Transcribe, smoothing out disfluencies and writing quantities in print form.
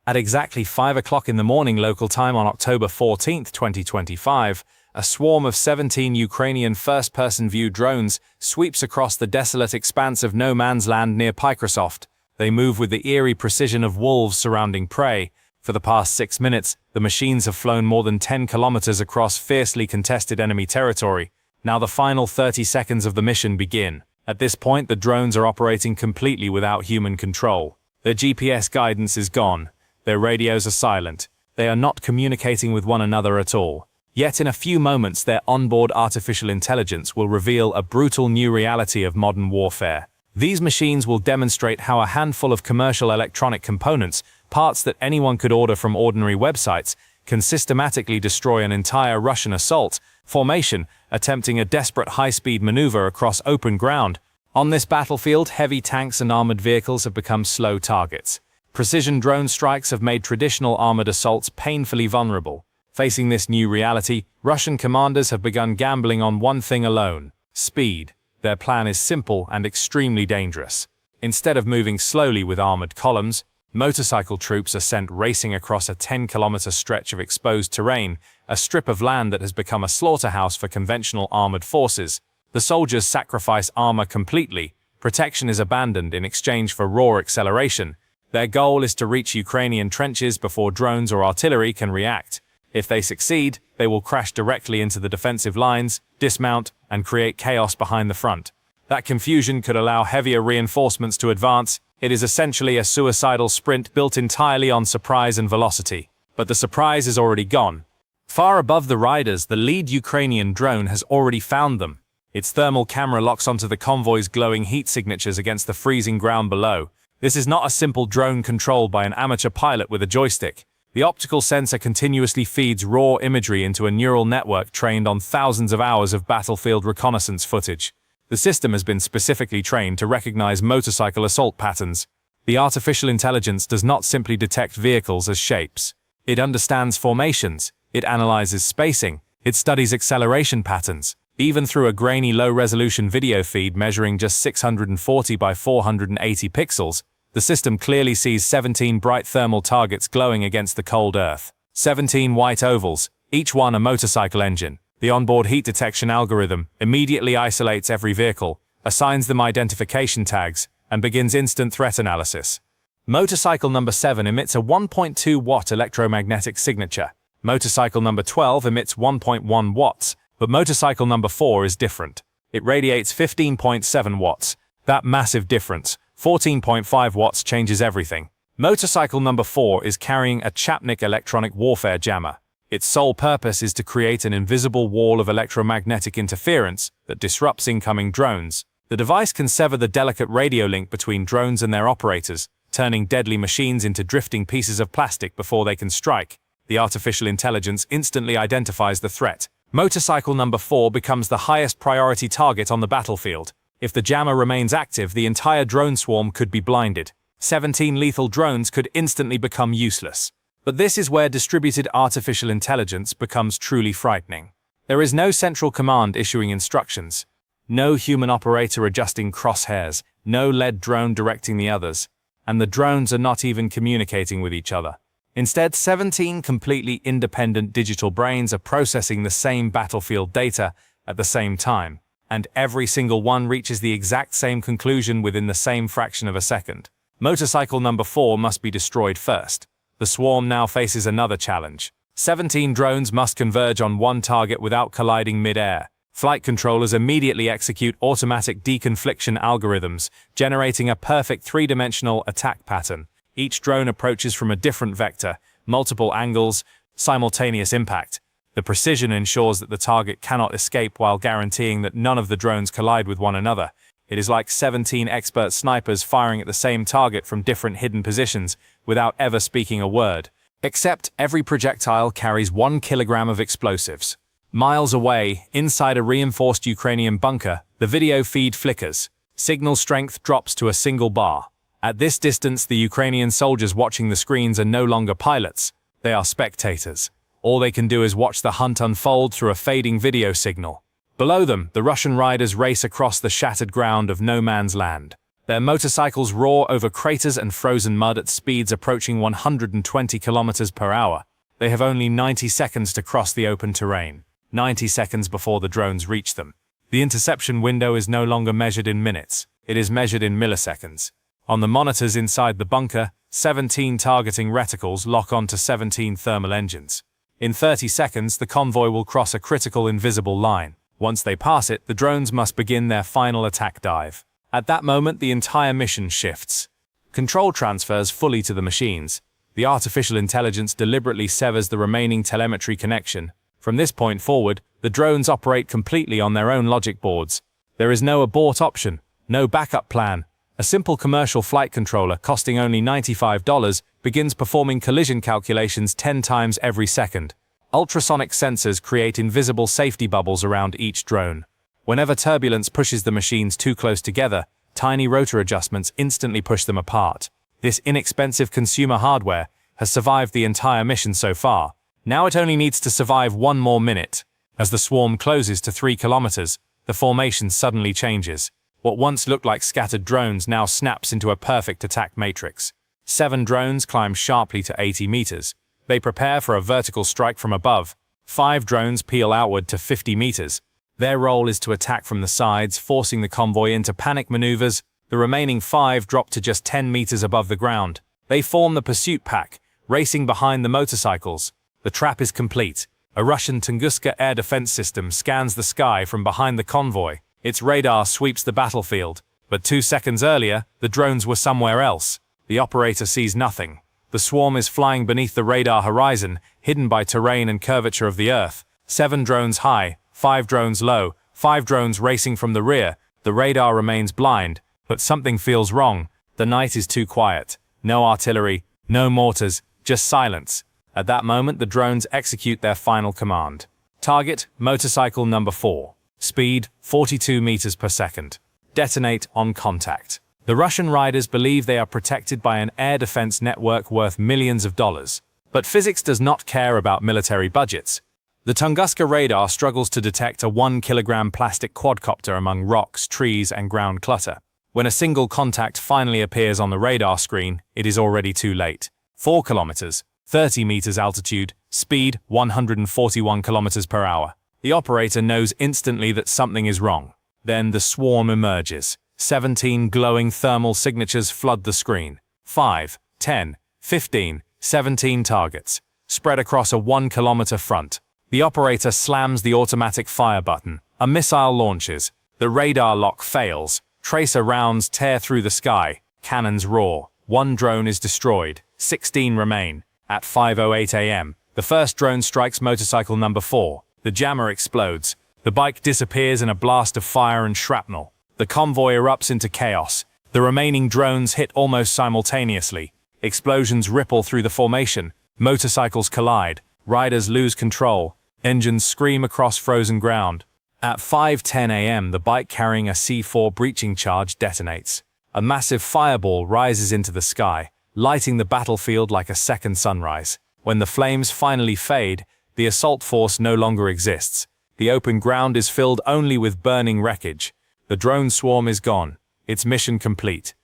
At exactly 5 o'clock in the morning local time on October 14, 2025, a swarm of 17 Ukrainian first-person view drones sweeps across the desolate expanse of no man's land near Pokrovsk. They move with the eerie precision of wolves surrounding prey. For the past 6 minutes, the machines have flown more than 10 kilometers across fiercely contested enemy territory. Now the final 30 seconds of the mission begin. At this point, the drones are operating completely without human control. Their GPS guidance is gone. Their radios are silent. They are not communicating with one another at all. Yet in a few moments, their onboard artificial intelligence will reveal a brutal new reality of modern warfare. These machines will demonstrate how a handful of commercial electronic components, parts that anyone could order from ordinary websites, can systematically destroy an entire Russian assault formation, attempting a desperate high-speed maneuver across open ground. On this battlefield, heavy tanks and armored vehicles have become slow targets. Precision drone strikes have made traditional armored assaults painfully vulnerable. Facing this new reality, Russian commanders have begun gambling on one thing alone: speed. Their plan is simple and extremely dangerous. Instead of moving slowly with armored columns, motorcycle troops are sent racing across a 10-kilometer stretch of exposed terrain, a strip of land that has become a slaughterhouse for conventional armored forces. The soldiers sacrifice armor completely. Protection is abandoned in exchange for raw acceleration. Their goal is to reach Ukrainian trenches before drones or artillery can react. If they succeed, they will crash directly into the defensive lines, dismount, and create chaos behind the front. That confusion could allow heavier reinforcements to advance. It is essentially a suicidal sprint built entirely on surprise and velocity. But the surprise is already gone. Far above the riders, the lead Ukrainian drone has already found them. Its thermal camera locks onto the convoy's glowing heat signatures against the freezing ground below. This is not a simple drone controlled by an amateur pilot with a joystick. The optical sensor continuously feeds raw imagery into a neural network trained on thousands of hours of battlefield reconnaissance footage. The system has been specifically trained to recognize motorcycle assault patterns. The artificial intelligence does not simply detect vehicles as shapes. It understands formations, it analyzes spacing, it studies acceleration patterns. Even through a grainy low-resolution video feed measuring just 640 by 480 pixels, the system clearly sees 17 bright thermal targets glowing against the cold earth. 17 white ovals, each one a motorcycle engine. The onboard heat detection algorithm immediately isolates every vehicle, assigns them identification tags, and begins instant threat analysis. Motorcycle number 7 emits a 1.2 watt electromagnetic signature. Motorcycle number 12 emits 1.1 watts, but motorcycle number 4 is different. It radiates 15.7 watts. That massive difference, 14.5 watts, changes everything. Motorcycle number 4 is carrying a Chapnik electronic warfare jammer. Its sole purpose is to create an invisible wall of electromagnetic interference that disrupts incoming drones. The device can sever the delicate radio link between drones and their operators, turning deadly machines into drifting pieces of plastic before they can strike. The artificial intelligence instantly identifies the threat. Motorcycle number 4 becomes the highest priority target on the battlefield. If the jammer remains active, the entire drone swarm could be blinded. 17 lethal drones could instantly become useless. But this is where distributed artificial intelligence becomes truly frightening. There is no central command issuing instructions, no human operator adjusting crosshairs, no lead drone directing the others, and the drones are not even communicating with each other. Instead, 17 completely independent digital brains are processing the same battlefield data at the same time, and every single one reaches the exact same conclusion within the same fraction of a second. Motorcycle number 4 must be destroyed first. The swarm now faces another challenge. 17 drones must converge on one target without colliding mid-air. Flight controllers immediately execute automatic deconfliction algorithms, generating a perfect three-dimensional attack pattern. Each drone approaches from a different vector, multiple angles, simultaneous impact. The precision ensures that the target cannot escape while guaranteeing that none of the drones collide with one another. It is like 17 expert snipers firing at the same target from different hidden positions without ever speaking a word. Except every projectile carries 1 kilogram of explosives. Miles away, inside a reinforced Ukrainian bunker, the video feed flickers. Signal strength drops to a single bar. At this distance, the Ukrainian soldiers watching the screens are no longer pilots. They are spectators. All they can do is watch the hunt unfold through a fading video signal. Below them, the Russian riders race across the shattered ground of no man's land. Their motorcycles roar over craters and frozen mud at speeds approaching 120 kilometers per hour. They have only 90 seconds to cross the open terrain, 90 seconds before the drones reach them. The interception window is no longer measured in minutes, it is measured in milliseconds. On the monitors inside the bunker, 17 targeting reticles lock onto 17 thermal engines. In 30 seconds, the convoy will cross a critical invisible line. Once they pass it, the drones must begin their final attack dive. At that moment, the entire mission shifts. Control transfers fully to the machines. The artificial intelligence deliberately severs the remaining telemetry connection. From this point forward, the drones operate completely on their own logic boards. There is no abort option, no backup plan. A simple commercial flight controller costing only $95 begins performing collision calculations 10 times every second. Ultrasonic sensors create invisible safety bubbles around each drone. Whenever turbulence pushes the machines too close together, tiny rotor adjustments instantly push them apart. This inexpensive consumer hardware has survived the entire mission so far. Now it only needs to survive one more minute. As the swarm closes to 3 kilometers, the formation suddenly changes. What once looked like scattered drones now snaps into a perfect attack matrix. 7 drones climb sharply to 80 meters. They prepare for a vertical strike from above. 5 drones peel outward to 50 meters. Their role is to attack from the sides, forcing the convoy into panic maneuvers. The remaining 5 drop to just 10 meters above the ground. They form the pursuit pack, racing behind the motorcycles. The trap is complete. A Russian Tunguska air defense system scans the sky from behind the convoy. Its radar sweeps the battlefield, but 2 seconds earlier, the drones were somewhere else. The operator sees nothing. The swarm is flying beneath the radar horizon, hidden by terrain and curvature of the earth. 7 drones high, 5 drones low, 5 drones racing from the rear. The radar remains blind, but something feels wrong. The night is too quiet. No artillery, no mortars, just silence. At that moment, the drones execute their final command. Target, motorcycle number 4. Speed, 42 meters per second. Detonate on contact. The Russian riders believe they are protected by an air defense network worth millions of dollars. But physics does not care about military budgets. The Tunguska radar struggles to detect a 1-kilogram plastic quadcopter among rocks, trees, and ground clutter. When a single contact finally appears on the radar screen, it is already too late. 4 kilometers, 30 meters altitude, speed 141 kilometers per hour. The operator knows instantly that something is wrong. Then the swarm emerges. 17 glowing thermal signatures flood the screen. 5, 10, 15, 17 targets, spread across a 1-kilometer front. The operator slams the automatic fire button. A missile launches. The radar lock fails. Tracer rounds tear through the sky. Cannons roar. 1 drone is destroyed. 16 remain. At 5:08 a.m., the first drone strikes motorcycle number 4. The jammer explodes. The bike disappears in a blast of fire and shrapnel. The convoy erupts into chaos. The remaining drones hit almost simultaneously. Explosions ripple through the formation. Motorcycles collide. Riders lose control. Engines scream across frozen ground. At 5:10 a.m., the bike carrying a C4 breaching charge detonates. A massive fireball rises into the sky, lighting the battlefield like a second sunrise. When the flames finally fade, the assault force no longer exists. The open ground is filled only with burning wreckage. The drone swarm is gone, its mission complete.